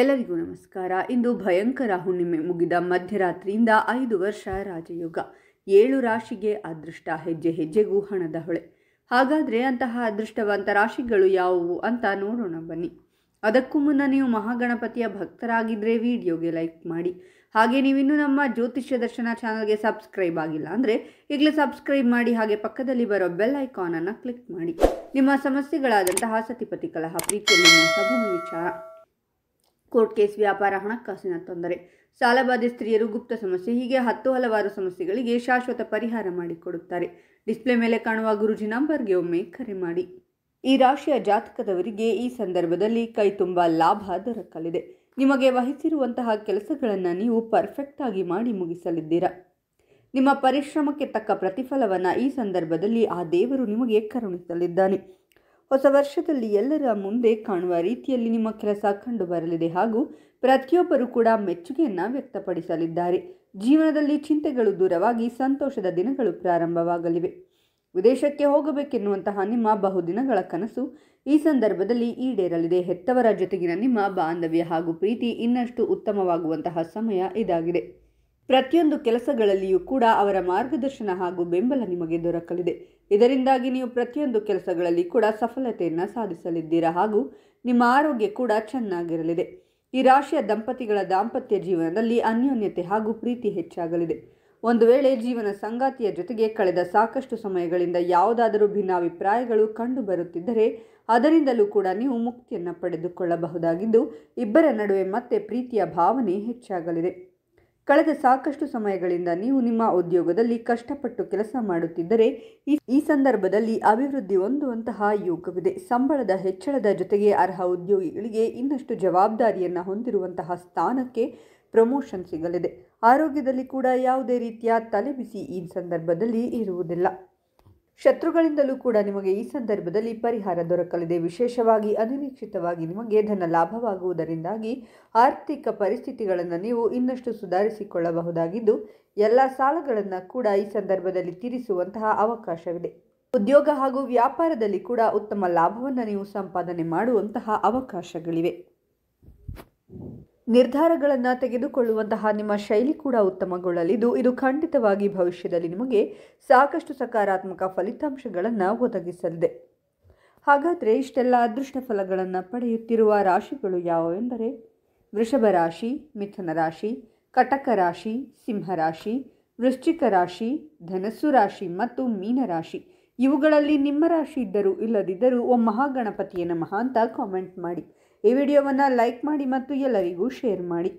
ಎಲ್ಲರಿಗೂ ನಮಸ್ಕಾರ. ಇಂದು ಭಯಂಕರ ಹುಣ್ಣಿಮೆ ಮುಗಿದ ಮಧ್ಯರಾತ್ರಿಯಿಂದ 5 ವರ್ಷ ರಾಜಯೋಗ. 7 ರಾಶಿಗೆ ಅದೃಷ್ಟ, ಹೆಜ್ಜೆ ಹೆಜ್ಜೆಗೂ ಹಣದ ಹೊಳೆ. ಹಾಗಾದರೆ ಅಂತಹ ಅದೃಷ್ಟವಂತ ರಾಶಿಗಳು ಯಾವುವು ಅಂತ ನೋಡೋಣ ಬನ್ನಿ. ಅದಕ್ಕೂ ಮುನ್ನ ನೀವು ಮಹಾಗಣಪತಿಯ ಭಕ್ತರಾಗಿದ್ದರೆ ವಿಡಿಯೋಗೆ ಲೈಕ್ ಮಾಡಿ. ಹಾಗೆ ನೀವಿನ್ನೂ ನಮ್ಮ ಜ್ಯೋತಿಷ್ಯ ದರ್ಶನ ಚಾನಲ್ಗೆ ಸಬ್ಸ್ಕ್ರೈಬ್ ಆಗಿಲ್ಲ ಅಂದರೆ ಈಗಲೇ ಸಬ್ಸ್ಕ್ರೈಬ್ ಮಾಡಿ. ಹಾಗೆ ಪಕ್ಕದಲ್ಲಿ ಬರೋ ಬೆಲ್ ಐಕಾನನ್ನು ಕ್ಲಿಕ್ ಮಾಡಿ. ನಿಮ್ಮ ಸಮಸ್ಯೆಗಳಾದಂತಹ ಸತಿಪತಿ ಕಲಹ, ಪ್ರೀತಿಯಲ್ಲಿ ಮೋಸ, ಭೂಮಿ ವಿಚಾರ, ಕೋರ್ಟ್ ಕೇಸ್, ವ್ಯಾಪಾರ, ಹಣಕಾಸಿನ ತೊಂದರೆ, ಸಾಲಬಾಧೆ, ಸ್ತ್ರೀಯರು, ಗುಪ್ತ ಸಮಸ್ಯೆ, ಹೀಗೆ ಹಲವಾರು ಸಮಸ್ಯೆಗಳಿಗೆ ಶಾಶ್ವತ ಪರಿಹಾರ ಮಾಡಿಕೊಡುತ್ತಾರೆ. ಡಿಸ್ಪ್ಲೇ ಮೇಲೆ ಕಾಣುವ ಗುರುಜಿ ನಂಬರ್ಗೆ ಒಮ್ಮೆ ಕರೆ ಮಾಡಿ. ಈ ರಾಶಿಯ ಜಾತಕದವರಿಗೆ ಈ ಸಂದರ್ಭದಲ್ಲಿ ಕೈ ತುಂಬ ಲಾಭ ದೊರಕಲಿದೆ. ನಿಮಗೆ ವಹಿಸಿರುವಂತಹ ಕೆಲಸಗಳನ್ನು ನೀವು ಪರ್ಫೆಕ್ಟ್ ಆಗಿ ಮಾಡಿ ಮುಗಿಸಲಿದ್ದೀರಾ. ನಿಮ್ಮ ಪರಿಶ್ರಮಕ್ಕೆ ತಕ್ಕ ಪ್ರತಿಫಲವನ್ನು ಈ ಸಂದರ್ಭದಲ್ಲಿ ಆ ದೇವರು ನಿಮಗೆ ಕರುಣಿಸಲಿದ್ದಾನೆ. ಹೊಸ ವರ್ಷದಲ್ಲಿ ಎಲ್ಲರ ಮುಂದೆ ಕಾಣುವ ರೀತಿಯಲ್ಲಿ ನಿಮ್ಮ ಕೆಲಸ ಕಂಡು ಬರಲಿದೆ ಹಾಗೂ ಪ್ರತಿಯೊಬ್ಬರೂ ಕೂಡ ಮೆಚ್ಚುಗೆಯನ್ನು ವ್ಯಕ್ತಪಡಿಸಲಿದ್ದಾರೆ. ಜೀವನದಲ್ಲಿ ಚಿಂತೆಗಳು ದೂರವಾಗಿ ಸಂತೋಷದ ದಿನಗಳು ಪ್ರಾರಂಭವಾಗಲಿವೆ. ವಿದೇಶಕ್ಕೆ ಹೋಗಬೇಕೆನ್ನುವಂತಹ ನಿಮ್ಮ ಬಹುದಿನಗಳ ಕನಸು ಈ ಸಂದರ್ಭದಲ್ಲಿ ಈಡೇರಲಿದೆ. ಹೆತ್ತವರ ಜೊತೆಗಿನ ನಿಮ್ಮ ಬಾಂಧವ್ಯ ಹಾಗೂ ಪ್ರೀತಿ ಇನ್ನಷ್ಟು ಉತ್ತಮವಾಗುವಂತಹ ಸಮಯ ಇದಾಗಿದೆ. ಪ್ರತಿಯೊಂದು ಕೆಲಸಗಳಲ್ಲಿಯೂ ಕೂಡ ಅವರ ಮಾರ್ಗದರ್ಶನ ಹಾಗೂ ಬೆಂಬಲ ನಿಮಗೆ ದೊರಕಲಿದೆ. ಇದರಿಂದಾಗಿ ನೀವು ಪ್ರತಿಯೊಂದು ಕೆಲಸಗಳಲ್ಲಿ ಕೂಡ ಸಫಲತೆಯನ್ನು ಸಾಧಿಸಲಿದ್ದೀರಾ ಹಾಗೂ ನಿಮ್ಮ ಆರೋಗ್ಯ ಕೂಡ ಚೆನ್ನಾಗಿರಲಿದೆ. ಈ ರಾಶಿಯ ದಂಪತಿಗಳ ದಾಂಪತ್ಯ ಜೀವನದಲ್ಲಿ ಅನ್ಯೋನ್ಯತೆ ಹಾಗೂ ಪ್ರೀತಿ ಹೆಚ್ಚಾಗಲಿದೆ. ಒಂದು ವೇಳೆ ಜೀವನ ಸಂಗಾತಿಯ ಜೊತೆಗೆ ಕಳೆದ ಸಾಕಷ್ಟು ಸಮಯಗಳಿಂದ ಯಾವುದಾದರೂ ಭಿನ್ನಾಭಿಪ್ರಾಯಗಳು ಕಂಡು ಬರುತ್ತಿದ್ದರೆ ಅದರಿಂದಲೂ ಕೂಡ ನೀವು ಮುಕ್ತಿಯನ್ನು ಪಡೆದುಕೊಳ್ಳಬಹುದಾಗಿದ್ದು ಇಬ್ಬರ ನಡುವೆ ಮತ್ತೆ ಪ್ರೀತಿಯ ಭಾವನೆ ಹೆಚ್ಚಾಗಲಿದೆ. ಕಳೆದ ಸಾಕಷ್ಟು ಸಮಯಗಳಿಂದ ನೀವು ನಿಮ್ಮ ಉದ್ಯೋಗದಲ್ಲಿ ಕಷ್ಟಪಟ್ಟು ಕೆಲಸ ಮಾಡುತ್ತಿದ್ದರೆ ಈ ಸಂದರ್ಭದಲ್ಲಿ ಅಭಿವೃದ್ಧಿ ಹೊಂದುವಂತಹ ಯೋಗವಿದೆ. ಸಂಬಳದ ಹೆಚ್ಚಳದ ಜೊತೆಗೆ ಅರ್ಹ ಉದ್ಯೋಗಿಗಳಿಗೆ ಇನ್ನಷ್ಟು ಜವಾಬ್ದಾರಿಯನ್ನು ಹೊಂದಿರುವಂತಹ ಸ್ಥಾನಕ್ಕೆ ಪ್ರಮೋಷನ್ ಸಿಗಲಿದೆ. ಆರೋಗ್ಯದಲ್ಲಿ ಕೂಡ ಯಾವುದೇ ರೀತಿಯ ತಲೆಬಿಸಿ ಈ ಸಂದರ್ಭದಲ್ಲಿ ಇರುವುದಿಲ್ಲ. ಶತ್ರುಗಳಿಂದಲೂ ಕೂಡ ನಿಮಗೆ ಈ ಸಂದರ್ಭದಲ್ಲಿ ಪರಿಹಾರ ದೊರಕಲಿದೆ. ವಿಶೇಷವಾಗಿ ಅನಿರೀಕ್ಷಿತವಾಗಿ ನಿಮಗೆ ಧನ ಲಾಭವಾಗುವುದರಿಂದಾಗಿ ಆರ್ಥಿಕ ಪರಿಸ್ಥಿತಿಗಳನ್ನು ನೀವು ಇನ್ನಷ್ಟು ಸುಧಾರಿಸಿಕೊಳ್ಳಬಹುದಾಗಿದ್ದು ಎಲ್ಲ ಸಾಲಗಳನ್ನು ಕೂಡ ಈ ಸಂದರ್ಭದಲ್ಲಿ ತೀರಿಸುವಂತಹ ಅವಕಾಶವಿದೆ. ಉದ್ಯೋಗ ಹಾಗೂ ವ್ಯಾಪಾರದಲ್ಲಿ ಕೂಡ ಉತ್ತಮ ಲಾಭವನ್ನು ನೀವು ಸಂಪಾದನೆ ಮಾಡುವಂತಹ ಅವಕಾಶಗಳಿವೆ. ನಿರ್ಧಾರಗಳನ್ನು ತೆಗೆದುಕೊಳ್ಳುವಂತಹ ನಿಮ್ಮ ಶೈಲಿ ಕೂಡ ಉತ್ತಮಗೊಳ್ಳಲಿದ್ದು ಇದು ಖಂಡಿತವಾಗಿ ಭವಿಷ್ಯದಲ್ಲಿ ನಿಮಗೆ ಸಾಕಷ್ಟು ಸಕಾರಾತ್ಮಕ ಫಲಿತಾಂಶಗಳನ್ನು ಒದಗಿಸಲಿದೆ. ಹಾಗಾದರೆ ಇಷ್ಟೆಲ್ಲ ಅದೃಷ್ಟ ಫಲಗಳನ್ನು ಪಡೆಯುತ್ತಿರುವ ರಾಶಿಗಳು ಯಾವುವೆಂದರೆ ವೃಷಭ ರಾಶಿ, ಮಿಥುನ ರಾಶಿ, ಕಟಕ ರಾಶಿ, ಸಿಂಹ ರಾಶಿ, ವೃಶ್ಚಿಕ ರಾಶಿ, ಧನಸ್ಸು ರಾಶಿ ಮತ್ತು ಮೀನ ರಾಶಿ. ಇವುಗಳಲ್ಲಿ ನಿಮ್ಮ ರಾಶಿ ಇದ್ದರೂ ಇಲ್ಲದಿದ್ದರೂ ಓಂ ಮಹಾಗಣಪತಿಯ ನಮಃ ಅಂತ ಕಾಮೆಂಟ್ ಮಾಡಿ. ಈ ವಿಡಿಯೋವನ್ನು ಲೈಕ್ ಮಾಡಿ ಮತ್ತು ಎಲ್ಲರಿಗೂ ಶೇರ್ ಮಾಡಿ.